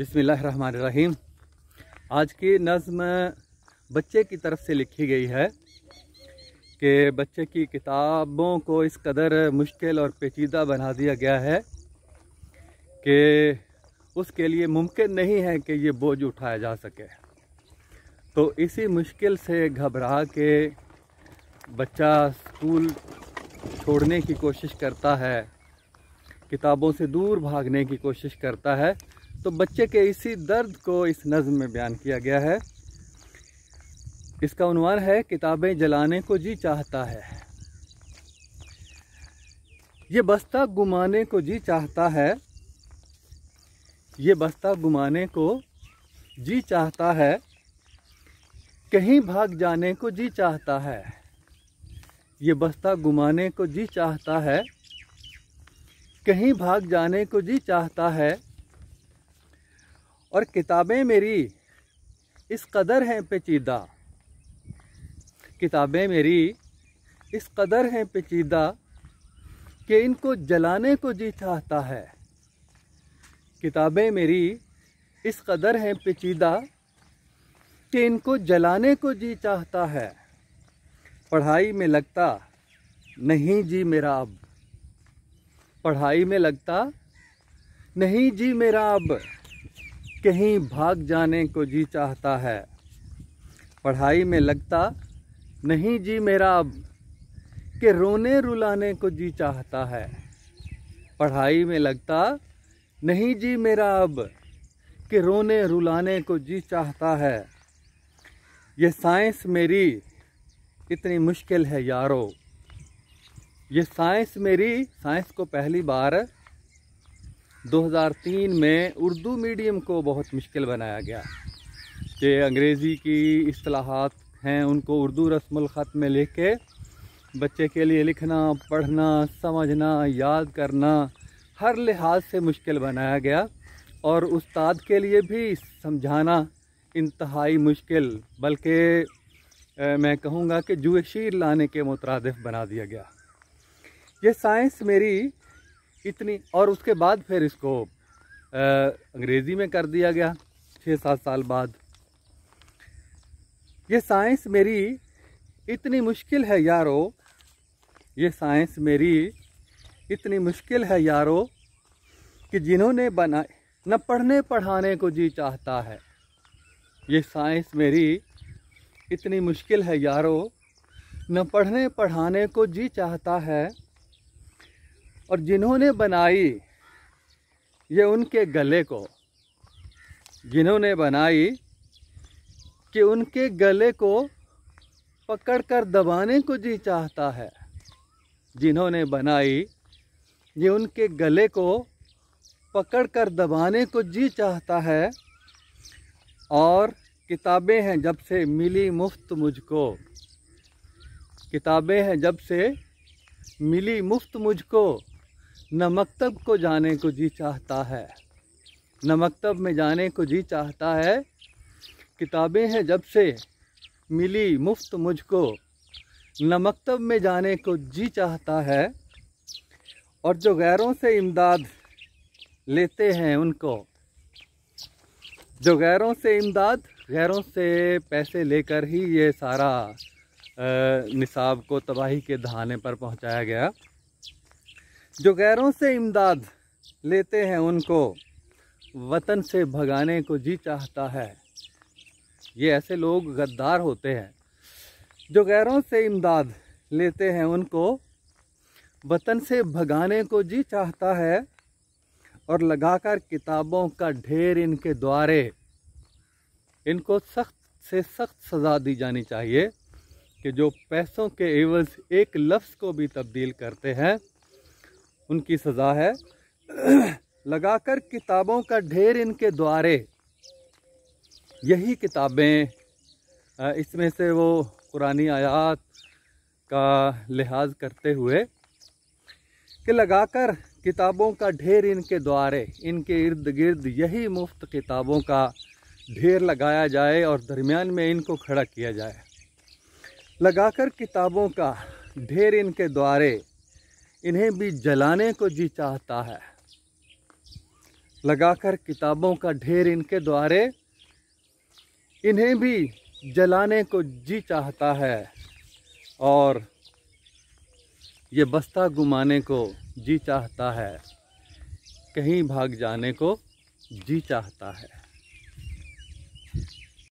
बिस्मिल्लाहिर्रहमानिर्रहीम। आज की नज़्म बच्चे की तरफ से लिखी गई है कि बच्चे की किताबों को इस कदर मुश्किल और पेचीदा बना दिया गया है कि उसके लिए मुमकिन नहीं है कि ये बोझ उठाया जा सके। तो इसी मुश्किल से घबरा के बच्चा स्कूल छोड़ने की कोशिश करता है, किताबों से दूर भागने की कोशिश करता है। तो बच्चे के इसी दर्द को इस नज़्म में बयान किया गया है। इसका उन्वान है किताबें जलाने को जी चाहता है। ये बस्ता गुमाने को जी चाहता है, ये बस्ता गुमाने को जी चाहता है, कहीं भाग जाने को जी चाहता है। ये बस्ता गुमाने को जी चाहता है, कहीं भाग जाने को जी चाहता है। और किताबें मेरी इस कदर हैं पेचीदा, किताबें मेरी इस कदर हैं पेचीदा कि इनको जलाने को जी चाहता है। किताबें मेरी इस कदर हैं पेचीदा कि इनको जलाने को जी चाहता है। पढ़ाई में लगता नहीं जी मेरा अब, पढ़ाई में लगता नहीं जी मेरा अब, कहीं भाग जाने को जी चाहता है। पढ़ाई में लगता नहीं जी मेरा अब, कि रोने रुलाने को जी चाहता है। पढ़ाई में लगता नहीं जी मेरा अब, कि रोने रुलाने को जी चाहता है। ये साइंस मेरी इतनी मुश्किल है यारो, ये साइंस मेरी, साइंस को पहली बार 2003 में उर्दू मीडियम को बहुत मुश्किल बनाया गया कि अंग्रेज़ी की इस्तिलाहात हैं उनको उर्दू रस्मुल ख़त में लिख के बच्चे के लिए लिखना, पढ़ना, समझना, याद करना हर लिहाज से मुश्किल बनाया गया। और उस्ताद के लिए भी समझाना इंतहाई मुश्किल, बल्कि मैं कहूँगा कि जुए शीर लाने के मुतरादिफ बना दिया गया। ये साइंस मेरी इतनी, और उसके बाद फिर इसको अंग्रेज़ी में कर दिया गया 6-7 साल बाद। ये साइंस मेरी इतनी मुश्किल है यारो, ये साइंस मेरी इतनी मुश्किल है यारो, कि जिन्होंने बनाए न पढ़ने पढ़ाने को जी चाहता है। ये साइंस मेरी इतनी मुश्किल है यारो, न पढ़ने पढ़ाने को जी चाहता है। और जिन्होंने बनाई ये उनके गले को, जिन्होंने बनाई कि उनके गले को पकड़कर दबाने को जी चाहता है। जिन्होंने बनाई ये उनके गले को पकड़कर दबाने को जी चाहता है। और किताबें हैं जब से मिली मुफ्त मुझको, किताबें हैं जब से मिली मुफ्त मुझको, न मकतब को जाने को जी चाहता है, न मकतब में जाने को जी चाहता है। किताबें हैं जब से मिली मुफ्त मुझको, न मकतब में जाने को जी चाहता है। और जो गैरों से इमदाद लेते हैं उनको, जो गैरों से इमदाद, गैरों से पैसे लेकर ही ये सारा निसाब को तबाही के दहाने पर पहुंचाया गया। जो गैरों से इमदाद लेते हैं उनको वतन से भगाने को जी चाहता है। ये ऐसे लोग गद्दार होते हैं। जो गैरों से इमदाद लेते हैं उनको वतन से भगाने को जी चाहता है। और लगाकर किताबों का ढेर इनके द्वारे, इनको सख्त से सख्त सज़ा दी जानी चाहिए कि जो पैसों के एवज़ एक लफ्ज़ को भी तब्दील करते हैं उनकी सज़ा है लगाकर किताबों का ढेर इनके द्वारे। यही किताबें, इसमें से वो कुरानी आयात का लिहाज करते हुए कि लगाकर किताबों का ढेर इनके द्वारे, इनके इर्द गिर्द यही मुफ्त किताबों का ढेर लगाया जाए और दरमियान में इनको खड़ा किया जाए। लगाकर किताबों का ढेर इनके द्वारे, इन्हें भी जलाने को जी चाहता है। लगाकर किताबों का ढेर इनके द्वारे, इन्हें भी जलाने को जी चाहता है और ये बस्ता गुमाने को जी चाहता है, कहीं भाग जाने को जी चाहता है।